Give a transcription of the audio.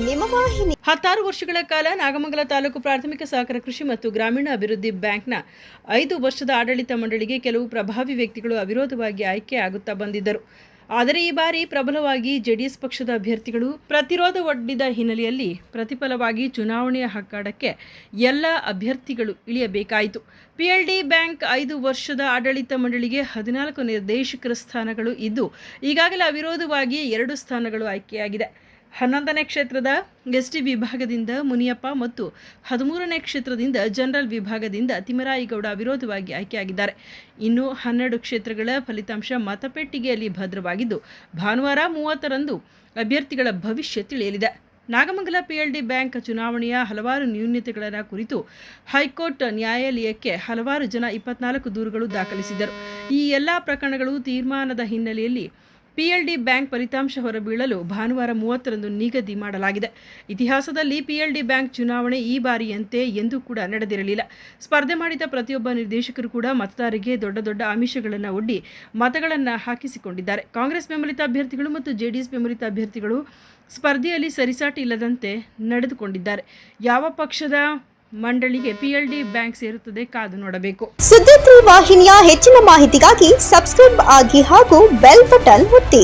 ನಿಮ್ಮ ವಾಹಿನಿ. 16 ವರ್ಷಗಳ ಕಾಲ ನಾಗಮಂಗಲ ತಾಲೂಕು ಪ್ರಾಥಮಿಕ ಸಹಕಾರ ಕೃಷಿ ಮತ್ತು ಗ್ರಾಮೀಣ ಅಭಿವೃದ್ಧಿ ಬ್ಯಾಂಕ್ನ 5 ವರ್ಷದ ಆಡಳಿತ ಮಂಡಳಿಗೆ ಕೆಲವು ಪ್ರಭಾವಿ ವ್ಯಕ್ತಿಗಳು ಅವಿರೋಧವಾಗಿ ಆಯ್ಕೆ ಆಗುತ್ತಾ ಬಂದಿದ್ದರು. ಆದರೆ ಈ ಬಾರಿ ಪ್ರಬಲವಾಗಿ ಜೆಡಿಎಸ್ ಪಕ್ಷದ ಅಭ್ಯರ್ಥಿಗಳು ಪ್ರತಿರೋಧ ಒಡ್ಡಿದ ಹಿನ್ನೆಲೆಯಲ್ಲಿ ಪ್ರತಿಫಲವಾಗಿ ಚುನಾವಣೆಯ ಅಖಾಡಕ್ಕೆ ಎಲ್ಲ ಅಭ್ಯರ್ಥಿಗಳು ಇಳಿಯಬೇಕಾಯಿತು. ಪಿಎಲ್ಡಿ ಬ್ಯಾಂಕ್ 5 ವರ್ಷದ ಆಡಳಿತ ಮಂಡಳಿಗೆ 14 ನಿರ್ದೇಶಕರ ಸ್ಥಾನಗಳು ಇದ್ದು ಈಗಾಗಲೇ ಅವಿರೋಧವಾಗಿ 2 ಸ್ಥಾನಗಳು ಆಯ್ಕೆಯಾಗಿದೆ. 11ನೇ ಕ್ಷೇತ್ರದ ಎಸ್ಟಿ ವಿಭಾಗದಿಂದ ಮುನಿಯಪ್ಪ ಮತ್ತು 13ನೇ ಕ್ಷೇತ್ರದಿಂದ ಜನರಲ್ ವಿಭಾಗದಿಂದ ತಿಮ್ಮರಾಯಿಗೌಡ ಅವಿರೋಧವಾಗಿ ಆಯ್ಕೆಯಾಗಿದ್ದಾರೆ. ಇನ್ನು 12 ಕ್ಷೇತ್ರಗಳ ಫಲಿತಾಂಶ ಮತಪೆಟ್ಟಿಗೆಯಲ್ಲಿ ಭದ್ರವಾಗಿದ್ದು ಭಾನುವಾರ 30ರಂದು ಅಭ್ಯರ್ಥಿಗಳ ಭವಿಷ್ಯ ತಿಳಿಯಲಿದೆ. ನಾಗಮಂಗಲ ಪಿಎಲ್ಡಿ ಬ್ಯಾಂಕ್ ಚುನಾವಣೆಯ ಹಲವಾರು ನ್ಯೂನತೆಗಳ ಕುರಿತು ಹೈಕೋರ್ಟ್ ನ್ಯಾಯಾಲಯಕ್ಕೆ ಹಲವಾರು ಜನ 24 ದೂರುಗಳು ದಾಖಲಿಸಿದರು. ಈ ಎಲ್ಲ ಪ್ರಕರಣಗಳು ತೀರ್ಮಾನದ ಹಿನ್ನೆಲೆಯಲ್ಲಿ ಪಿಎಲ್ಡಿ ಬ್ಯಾಂಕ್ ಫಲಿತಾಂಶ ಹೊರಬೀಳಲು ಭಾನುವಾರ 30ರಂದು ನಿಗದಿ ಮಾಡಲಾಗಿದೆ. ಇತಿಹಾಸದಲ್ಲಿ ಪಿಎಲ್ಡಿ ಬ್ಯಾಂಕ್ ಚುನಾವಣೆ ಈ ಬಾರಿಯಂತೆ ಎಂದೂ ಕೂಡ ನಡೆದಿರಲಿಲ್ಲ. ಸ್ಪರ್ಧೆ ಮಾಡಿದ ಪ್ರತಿಯೊಬ್ಬ ನಿರ್ದೇಶಕರು ಕೂಡ ಮತದಾರರಿಗೆ ದೊಡ್ಡ ಆಮಿಷಗಳನ್ನು ಒಡ್ಡಿ ಮತಗಳನ್ನು ಹಾಕಿಸಿಕೊಂಡಿದ್ದಾರೆ. ಕಾಂಗ್ರೆಸ್ ಬೆಂಬಲಿತ ಅಭ್ಯರ್ಥಿಗಳು ಮತ್ತು ಜೆಡಿಎಸ್ ಬೆಂಬಲಿತ ಅಭ್ಯರ್ಥಿಗಳು ಸ್ಪರ್ಧೆಯಲ್ಲಿ ಸರಿಸಾಟಿ ಇಲ್ಲದಂತೆ ನಡೆದುಕೊಂಡಿದ್ದಾರೆ. ಯಾವ ಪಕ್ಷದ ಮಂಡಳಿಗೆ ಪಿಎಲ್ಡಿ ಬ್ಯಾಂಕ್ ಸೇರುತ್ತದೆ ಕಾದು ನೋಡಬೇಕು. ಸುದ್ದಿ ವಾಹಿನಿಯ ಹೆಚ್ಚಿನ ಮಾಹಿತಿಗಾಗಿ ಸಬ್ಸ್ಕ್ರೈಬ್ ಆಗಿ ಹಾಗೂ ಬೆಲ್ ಬಟನ್ ಒತ್ತಿ.